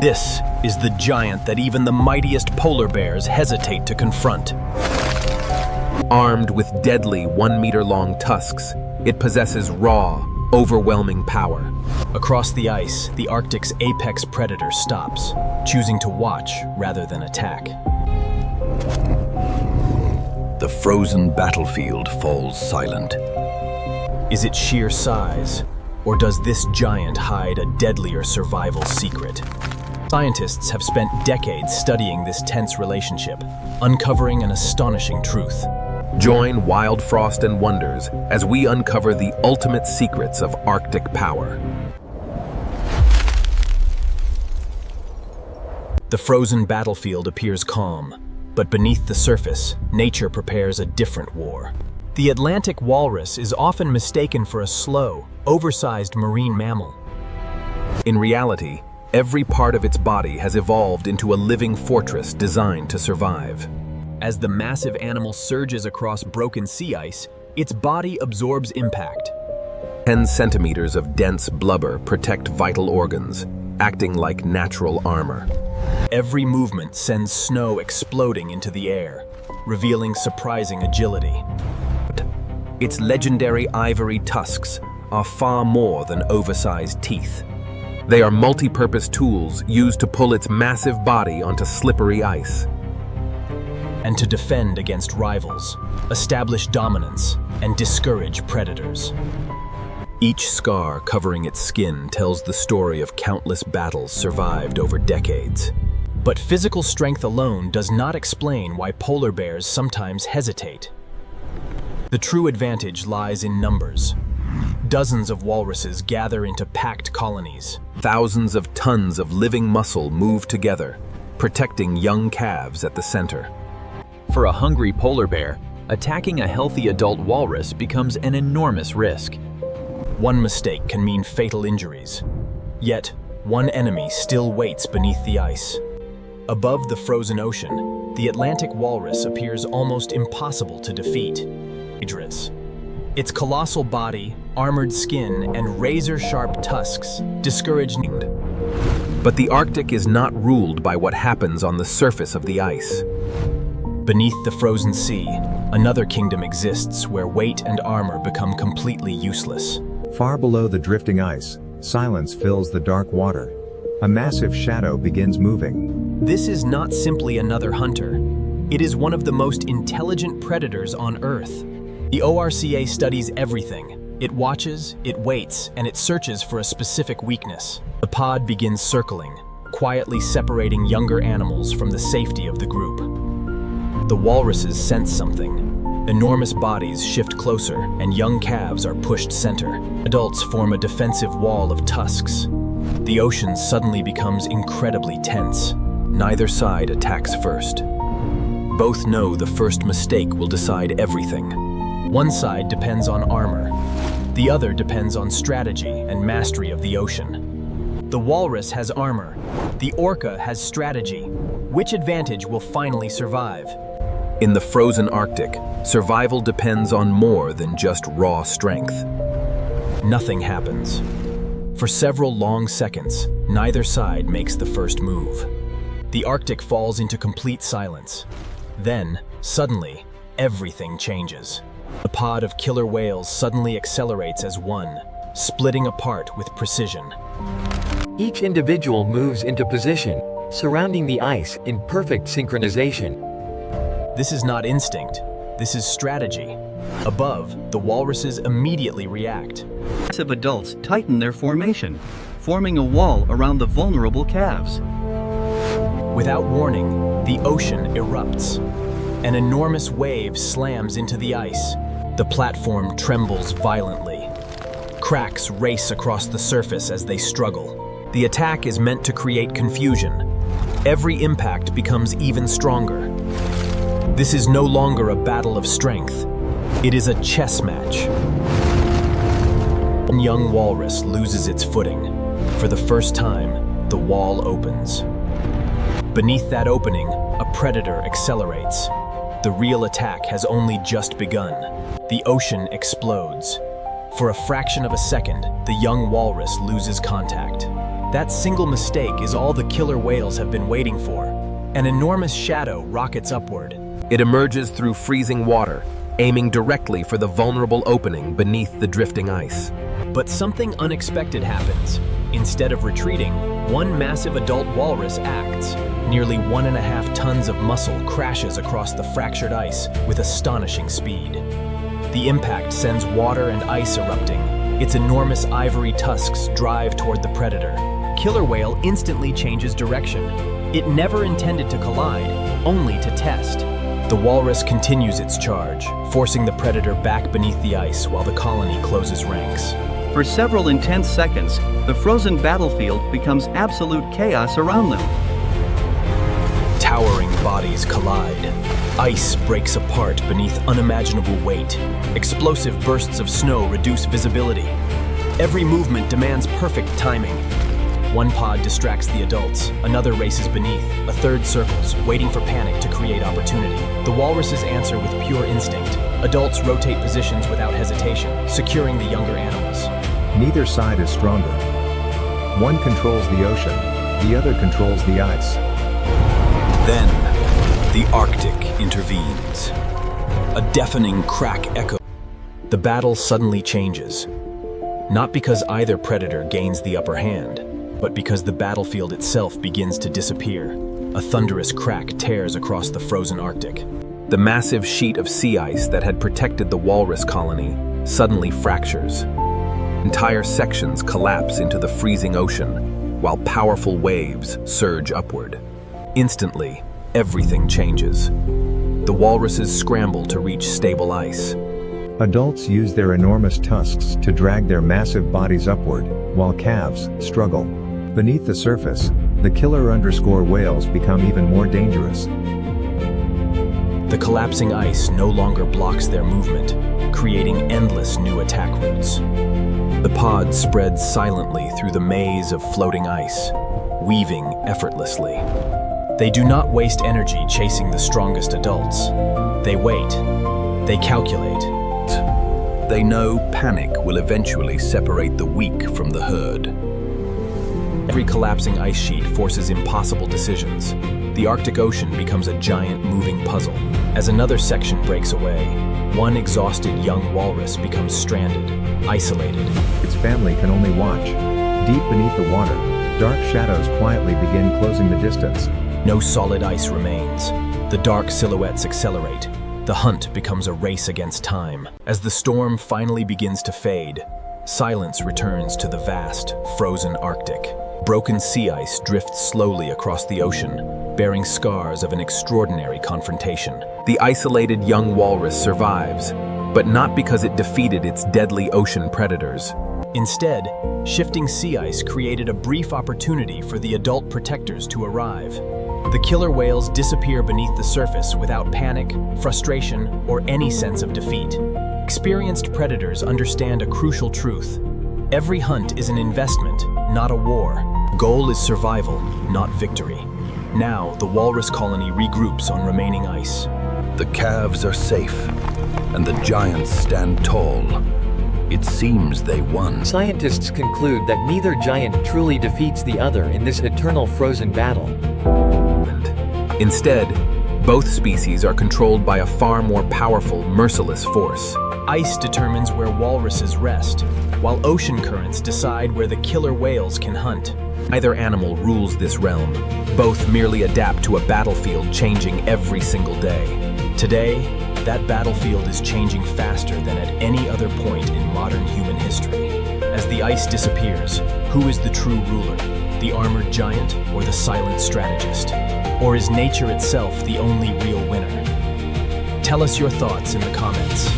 This is the giant that even the mightiest polar bears hesitate to confront. Armed with deadly 1-meter-long tusks, it possesses raw, overwhelming power. Across the ice, the Arctic's apex predator stops, choosing to watch rather than attack. The frozen battlefield falls silent. Is it sheer size, or does this giant hide a deadlier survival secret? Scientists have spent decades studying this tense relationship, uncovering an astonishing truth. Join Wild Frost and Wonders as we uncover the ultimate secrets of Arctic power. The frozen battlefield appears calm, but beneath the surface, nature prepares a different war. The Atlantic walrus is often mistaken for a slow, oversized marine mammal. In reality, every part of its body has evolved into a living fortress designed to survive. As the massive animal surges across broken sea ice, its body absorbs impact. 10 centimeters of dense blubber protect vital organs, acting like natural armor. Every movement sends snow exploding into the air, revealing surprising agility. Its legendary ivory tusks are far more than oversized teeth. They are multi-purpose tools used to pull its massive body onto slippery ice. And to defend against rivals, establish dominance, and discourage predators. Each scar covering its skin tells the story of countless battles survived over decades. But physical strength alone does not explain why polar bears sometimes hesitate. The true advantage lies in numbers. Dozens of walruses gather into packed colonies. Thousands of tons of living muscle move together, protecting young calves at the center. For a hungry polar bear, attacking a healthy adult walrus becomes an enormous risk. One mistake can mean fatal injuries. Yet, one enemy still waits beneath the ice. Above the frozen ocean, the Atlantic walrus appears almost impossible to defeat. Its colossal body, armored skin, and razor-sharp tusks discourage. But the Arctic is not ruled by what happens on the surface of the ice. Beneath the frozen sea, another kingdom exists where weight and armor become completely useless. Far below the drifting ice, silence fills the dark water. A massive shadow begins moving. This is not simply another hunter. It is one of the most intelligent predators on Earth. The ORCA studies everything. It watches, it waits, and it searches for a specific weakness. The pod begins circling, quietly separating younger animals from the safety of the group. The walruses sense something. Enormous bodies shift closer, and young calves are pushed center. Adults form a defensive wall of tusks. The ocean suddenly becomes incredibly tense. Neither side attacks first. Both know the first mistake will decide everything. One side depends on armor. The other depends on strategy and mastery of the ocean. The walrus has armor. The orca has strategy. Which advantage will finally survive? In the frozen Arctic, survival depends on more than just raw strength. Nothing happens. For several long seconds, neither side makes the first move. The Arctic falls into complete silence. Then, suddenly, everything changes. The pod of killer whales suddenly accelerates as one, splitting apart with precision. Each individual moves into position, surrounding the ice in perfect synchronization. This is not instinct, this is strategy. Above, the walruses immediately react. Massive adults tighten their formation, forming a wall around the vulnerable calves. Without warning, the ocean erupts. An enormous wave slams into the ice. The platform trembles violently. Cracks race across the surface as they struggle. The attack is meant to create confusion. Every impact becomes even stronger. This is no longer a battle of strength. It is a chess match. One young walrus loses its footing. For the first time, the wall opens. Beneath that opening, a predator accelerates. The real attack has only just begun. The ocean explodes. For a fraction of a second, the young walrus loses contact. That single mistake is all the killer whales have been waiting for. An enormous shadow rockets upward. It emerges through freezing water, aiming directly for the vulnerable opening beneath the drifting ice. But something unexpected happens. Instead of retreating, one massive adult walrus acts. Nearly 1.5 tons of muscle crashes across the fractured ice with astonishing speed. The impact sends water and ice erupting. Its enormous ivory tusks drive toward the predator. Killer whale instantly changes direction. It never intended to collide, only to test. The walrus continues its charge, forcing the predator back beneath the ice while the colony closes ranks. For several intense seconds, the frozen battlefield becomes absolute chaos around them. Towering bodies collide. Ice breaks apart beneath unimaginable weight. Explosive bursts of snow reduce visibility. Every movement demands perfect timing. One pod distracts the adults, another races beneath, a third circles, waiting for panic to create opportunity. The walruses answer with pure instinct. Adults rotate positions without hesitation, securing the younger animals. Neither side is stronger. One controls the ocean, the other controls the ice. Then, the Arctic intervenes. A deafening crack echoes. The battle suddenly changes. Not because either predator gains the upper hand, but because the battlefield itself begins to disappear. A thunderous crack tears across the frozen Arctic. The massive sheet of sea ice that had protected the walrus colony suddenly fractures. Entire sections collapse into the freezing ocean, while powerful waves surge upward. Instantly, everything changes. The walruses scramble to reach stable ice. Adults use their enormous tusks to drag their massive bodies upward, while calves struggle. Beneath the surface, the killer whales become even more dangerous. The collapsing ice no longer blocks their movement, creating endless new attack routes. The pod spreads silently through the maze of floating ice, weaving effortlessly. They do not waste energy chasing the strongest adults. They wait. They calculate. They know panic will eventually separate the weak from the herd. Every collapsing ice sheet forces impossible decisions. The Arctic Ocean becomes a giant moving puzzle. As another section breaks away, one exhausted young walrus becomes stranded, isolated. Its family can only watch. Deep beneath the water, dark shadows quietly begin closing the distance. No solid ice remains. The dark silhouettes accelerate. The hunt becomes a race against time. As the storm finally begins to fade, silence returns to the vast, frozen Arctic. Broken sea ice drifts slowly across the ocean, bearing scars of an extraordinary confrontation. The isolated young walrus survives, but not because it defeated its deadly ocean predators. Instead, shifting sea ice created a brief opportunity for the adult protectors to arrive. The killer whales disappear beneath the surface without panic, frustration, or any sense of defeat. Experienced predators understand a crucial truth. Every hunt is an investment, not a war. Goal is survival, not victory. Now, the walrus colony regroups on remaining ice. The calves are safe, and the giants stand tall. It seems they won. Scientists conclude that neither giant truly defeats the other in this eternal frozen battle. Instead, both species are controlled by a far more powerful, merciless force. Ice determines where walruses rest, while ocean currents decide where the killer whales can hunt. Neither animal rules this realm. Both merely adapt to a battlefield changing every single day. Today, that battlefield is changing faster than at any other point in modern human history. As the ice disappears, who is the true ruler? The armored giant or the silent strategist? Or is nature itself the only real winner? Tell us your thoughts in the comments.